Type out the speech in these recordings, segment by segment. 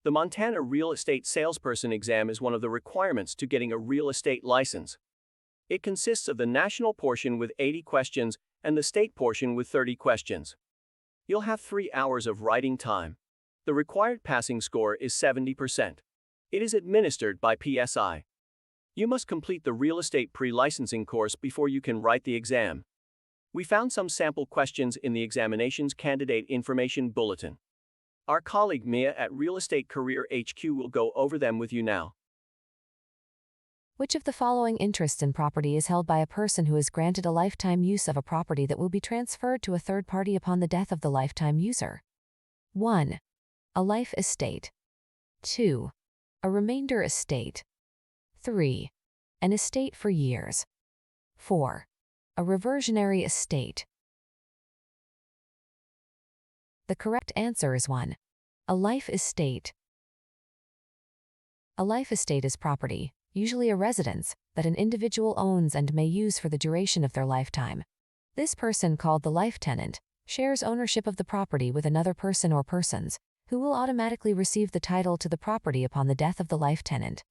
The Montana Real Estate Salesperson exam is one of the requirements to getting a real estate license. It consists of the national portion with 80 questions and the state portion with 30 questions. You'll have 3 hours of writing time. The required passing score is 70%. It is administered by PSI. You must complete the real estate pre-licensing course before you can write the exam. We found some sample questions in the examination's candidate information bulletin. Our colleague Mia at Real Estate Career HQ will go over them with you now. Which of the following interests in property is held by a person who is granted a lifetime use of a property that will be transferred to a third party upon the death of the lifetime user? 1. A life estate. 2. A remainder estate. 3. An estate for years. 4. A reversionary estate. The correct answer is 1. A life estate. A life estate is property, usually a residence, that an individual owns and may use for the duration of their lifetime. This person, called the life tenant, shares ownership of the property with another person or persons, who will automatically receive the title to the property upon the death of the life tenant.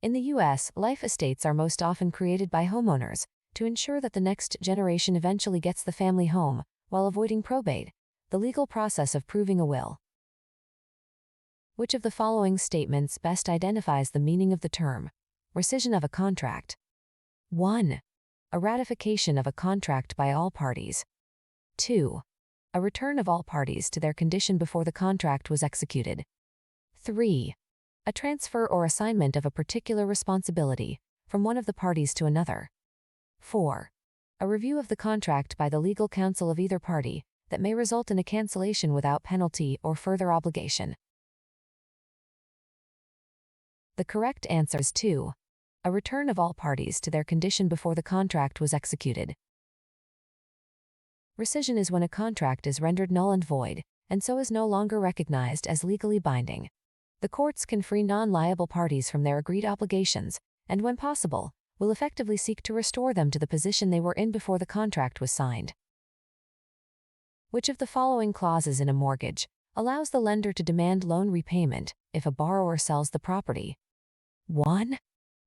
In the U.S., life estates are most often created by homeowners to ensure that the next generation eventually gets the family home, while avoiding probate, the legal process of proving a will. Which of the following statements best identifies the meaning of the term recision of a contract? 1. A ratification of a contract by all parties. 2. A return of all parties to their condition before the contract was executed. 3. A transfer or assignment of a particular responsibility from one of the parties to another. 4. A review of the contract by the legal counsel of either party that may result in a cancellation without penalty or further obligation. The correct answer is 2. A return of all parties to their condition before the contract was executed. Rescission is when a contract is rendered null and void, and so is no longer recognized as legally binding. The courts can free non-liable parties from their agreed obligations, and when possible, will effectively seek to restore them to the position they were in before the contract was signed. Which of the following clauses in a mortgage allows the lender to demand loan repayment if a borrower sells the property? 1.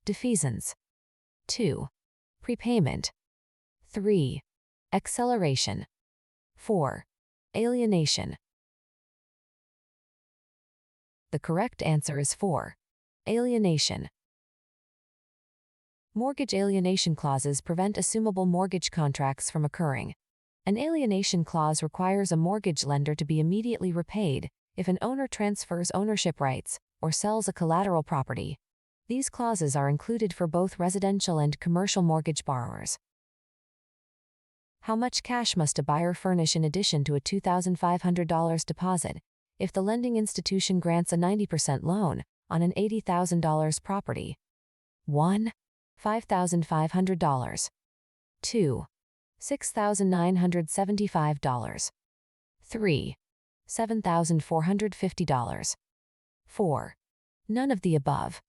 Defeasance. 2. Prepayment. 3. Acceleration. 4. Alienation. The correct answer is 4. Alienation. Mortgage alienation clauses prevent assumable mortgage contracts from occurring. An alienation clause requires a mortgage lender to be immediately repaid if an owner transfers ownership rights or sells a collateral property. These clauses are included for both residential and commercial mortgage borrowers. How much cash must a buyer furnish in addition to a $2,500 deposit if the lending institution grants a 90% loan on an $80,000 property? 1. $5,500. 2. $6,975. 3. $7,450. 4. None of the above.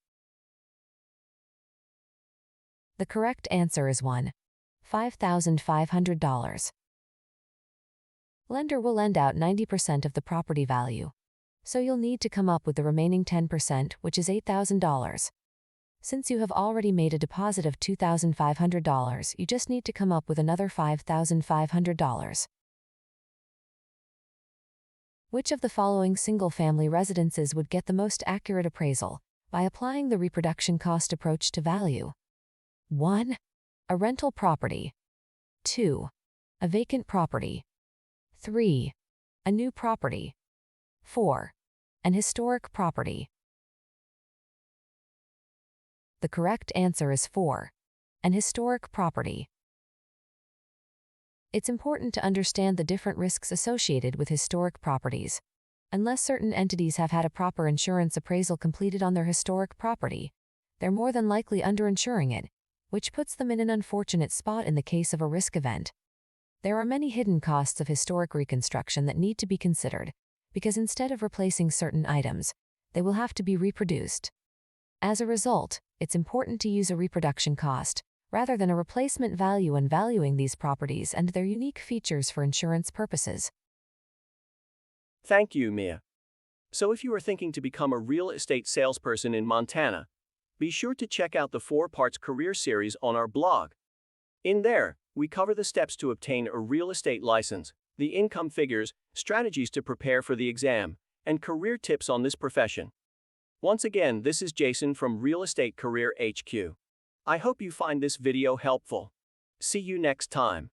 The correct answer is 1. $5,500. Lender will lend out 90% of the property value, so you'll need to come up with the remaining 10%, which is $8,000. Since you have already made a deposit of $2,500, you just need to come up with another $5,500. Which of the following single-family residences would get the most accurate appraisal by applying the reproduction cost approach to value? 1. A rental property. 2. A vacant property. 3. A new property. 4. An historic property. The correct answer is 4. An historic property. It's important to understand the different risks associated with historic properties. Unless certain entities have had a proper insurance appraisal completed on their historic property, they're more than likely underinsuring it, which puts them in an unfortunate spot in the case of a risk event. There are many hidden costs of historic reconstruction that need to be considered, because instead of replacing certain items, they will have to be reproduced. As a result, it's important to use a reproduction cost, rather than a replacement value when valuing these properties and their unique features for insurance purposes. Thank you, Mia. So if you are thinking to become a real estate salesperson in Montana, be sure to check out the 4-parts career series on our blog. In there, we cover the steps to obtain a real estate license, the income figures, strategies to prepare for the exam, and career tips on this profession. Once again, this is Jason from Real Estate Career HQ. I hope you find this video helpful. See you next time.